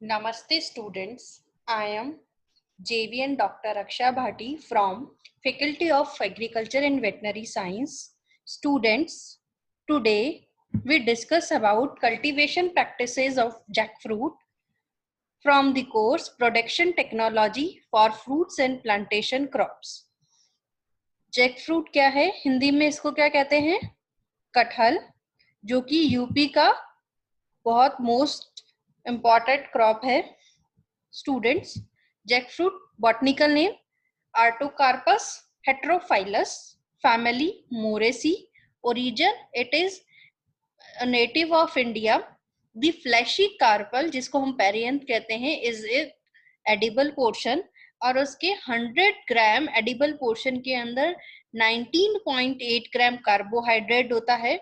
Namaste students, I am JVN Dr. Aksha Bhati from Faculty of Agriculture and Veterinary Science. Students, today we discuss about cultivation practices of jackfruit from the course Production Technology for Fruits and Plantation Crops. Jackfruit क्या है? हिंदी में इसको क्या कहते हैं? कटहल, जो कि यूपी का बहुत मोस्ट इम्पॉर्टेंट क्रॉप है. Students, jackfruit botanical name Artocarpus heterophyllus, family Moraceae, origin it is a native of India. The fleshy carpel जिसको हम perianth कहते हैं is a edible portion और उसके 100 ग्राम edible portion के अंदर 19.8 ग्राम कार्बोहाइड्रेट होता है.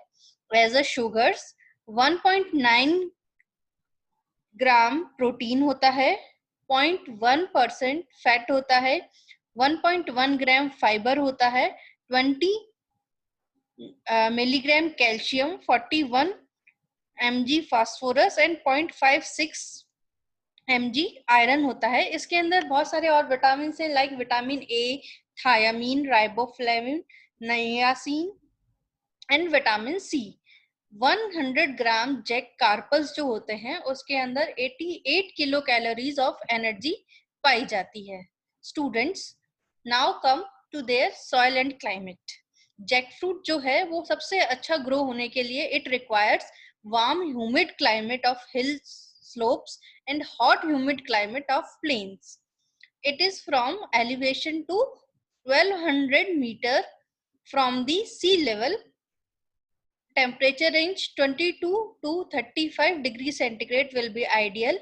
As a sugars 1.9 gram protein होता है, 0.1% फैट होता है, 1.1 ग्राम फाइबर होता है, 20 milligram calcium, 41 mg phosphorus and 0.56 mg iron होता है. इसके अंदर बहुत सारे और विटामिन हैं like vitamin A, thiamine, riboflavin, niacin and vitamin C. 100 gram jack carpels जो होते हैं उसके अंदर 88 किलो कैलोरीज ऑफ एनर्जी पाई जाती है. Students, now come to their soil and climate. Jackfruit जो है वो सबसे अच्छा ग्रो होने के लिए it requires warm humid climate of hill slopes and hot humid climate of plains. It is from elevation to 1200 meter from the sea level. Temperature range 22 to 35 degrees centigrade will be ideal.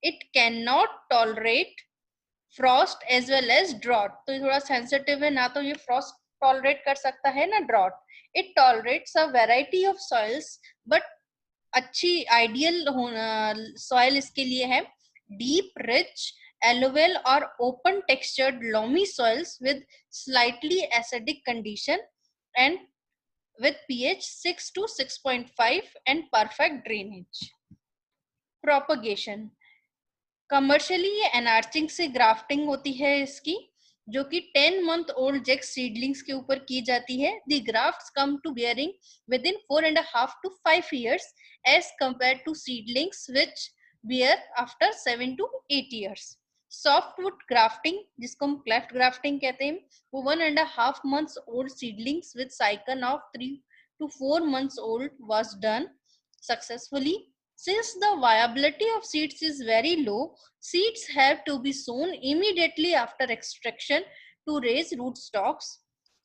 It cannot tolerate frost as well as drought. तो ये थोड़ा sensitive है, ना तो ये frost tolerate कर सकता है ना drought. It tolerates a variety of soils, but अच्छी ideal soil इसके लिए है deep, rich, alluvial or open textured loamy soils with slightly acidic condition and with pH 6 to 6.5 and perfect drainage. Propagation. Commercially ये एनार्चिंग से grafting होती है इसकी, जो कि 10 month old जैक सीडलिंग्स के ऊपर की जाती है. The grafts come to bearing within 4.5 to 5 years as compare to seedlings which bear after 7 to 8 years. Softwood grafting, जिसको हम क्लेफ्ट ग्राफ्टिंग कहते हैं, वो 1.5 months old seedlings with cycle of 3 to 4 months old was done successfully. Since the viability of seeds is very low, seeds have to be sown immediately after extraction to raise rootstocks.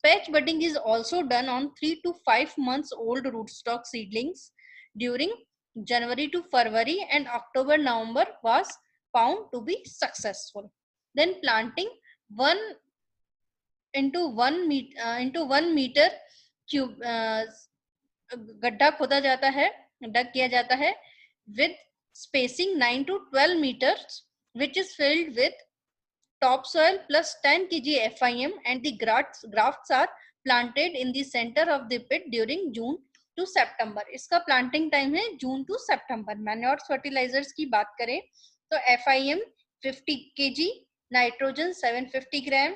Patch budding is also done on 3 to 5 months old rootstock seedlings during January to February, and October-November was found to be successful. Then planting 1 into 1 meter cube गड्ढा खोदा जाता है, डग किया जाता है with spacing 9 to 12 meters, which is filled with topsoil plus 10 kg FIM, and the grafts are planted in the center of the pit during June to September. इसका planting time है June to September. Manure fertilizers की बात करें तो FIM 50 kg, nitrogen 750 gram,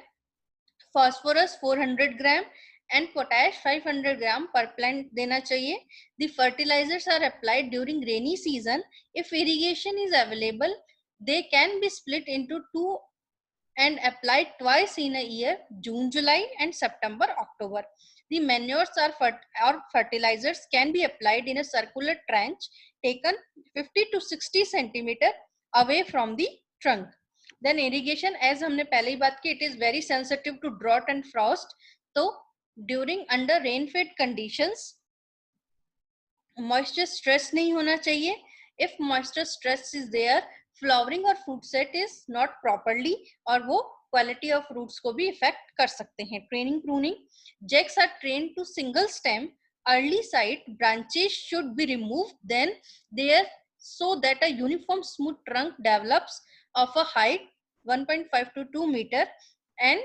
phosphorus 400 gram and potash 500 gram per plant देना चाहिए. The fertilizers are applied during rainy season. If irrigation is available, they can be split into 2 and applied twice in a year, June, July and September, October. The manures or fertilizers can be applied in a circular trench taken 50 to 60 centimeter away from the trunk. Then irrigation, as हमने पहले ही बात की, it is very sensitive to drought and frost. तो during under rain-fed conditions, moisture stress नहीं होना चाहिए. If moisture stress is there, flowering or fruit set is not properly, और वो quality of fruits को भी affect कर सकते हैं. Training pruning. Jacks are trained to single stem. Early side branches should be removed then there so that a uniform smooth trunk develops of a height 1.5 to 2 meter and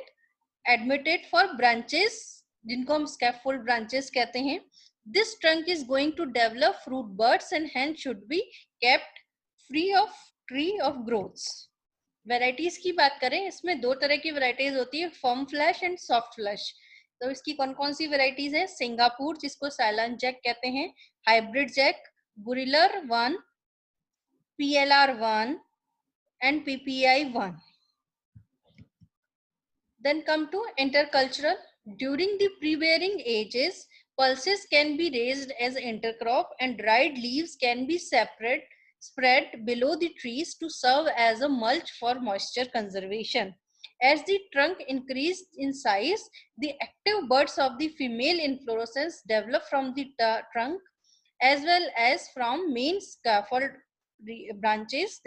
admitted for branches जिनको हम scaffold branches कहते हैं. This trunk is going to develop fruit buds and hence should be kept free of tree of growths. Varieties की बात करें, इसमें दो तरह की वेराइटीज होती है, firm flash and soft flash. तो इसकी कौन कौन सी वेराइटीज है? सिंगापुर, जिसको साइलेंट जैक कहते हैं, hybrid Jack, बुरिलर 1, PLR 1 and PPI 1. Then come to intercultural. During the pre-bearing ages, pulses can be raised as intercrop and dried leaves can be spread below the trees to serve as a mulch for moisture conservation. As the trunk increased in size, the active buds of the female inflorescence develop from the trunk as well as from main scaffold branches.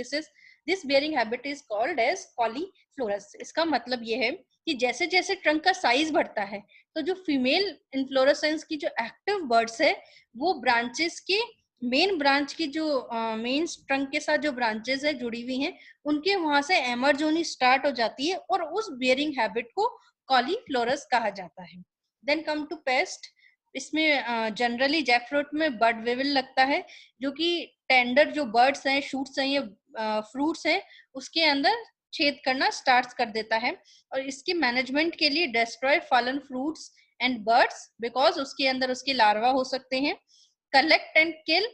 This bearing habit is called as कॉलीफ्लोरस। इसका मतलब ये है कि जैसे जैसे trunk का size बढ़ता है, तो जो फीमेल इन्फ्लोरेसेंस की जो एक्टिव बर्ड्स है, वो ब्रांचेस के मेन ब्रांच की जो मेन ट्रंक के साथ जो ब्रांचेस है जुड़ी हुई हैं, उनके वहां से एमर्ज होनी स्टार्ट हो जाती है और उस बेयरिंग हैबिट को कॉलीफ्लोरस कहा जाता है। Then come to pest. इसमें जनरली जैकफ्रूट में बड वेविल लगता है, जो कि टेंडर जो बर्ड्स हैं, शूट्स हैं या फ्रूट्स हैं, उसके अंदर छेद करना स्टार्ट कर देता है। और इसके मैनेजमेंट के लिए destroy fallen fruits and birds, because उसके अंदर उसके लार्वा हो सकते हैं। Collect and kill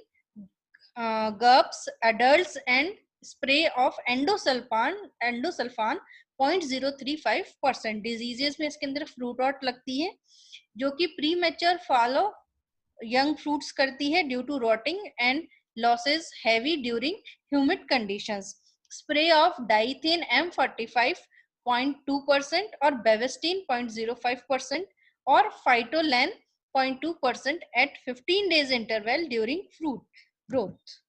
grubs, adults and spray of endosulfan 0.035%। Diseases में इसके अंदर फ्रूट रॉट लगती है, जो कि premature fall of young fruits करती है due to rotting and losses heavy during humid conditions. Spray of diethane M45.2% or Bevestine 0.05% or Phytolan 0.2% at 15 days interval during fruit growth.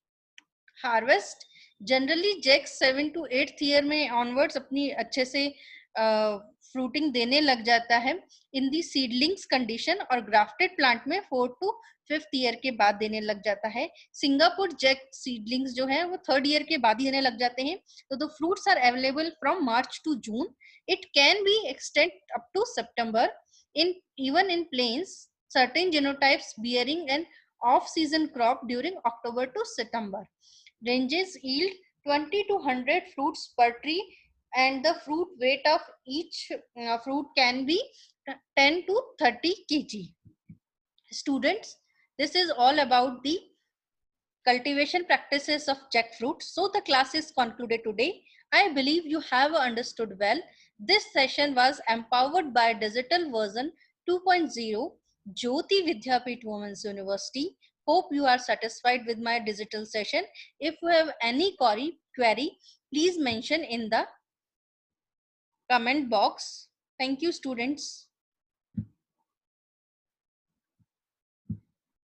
Harvest. Generally jacks 7 to 8th year में onwards अपनी अच्छे से fruiting देने लग जाता है in the seedlings condition, और grafted plant में 4th to 5th ईयर के बाद देने लग जाता है। सिंगापुर जैक सीडलिंग्स जो है वो 3rd ईयर के बाद ही देने लग जाते हैं। तो the fruits are available from March to June. It can be extend up to September in even in plains, certain genotypes bearing an off-season crop during October to September. Ranges yield 20 to 100 fruits per tree, and the fruit weight of each fruit can be 10 to 30 kg. Students, this is all about the cultivation practices of jackfruit. So the class is concluded today. I believe you have understood well. This session was empowered by digital version 2.0 Jyoti Vidyapeeth Women's University. Hope you are satisfied with my digital session. If you have any query, please mention in the comment box. Thank you, students.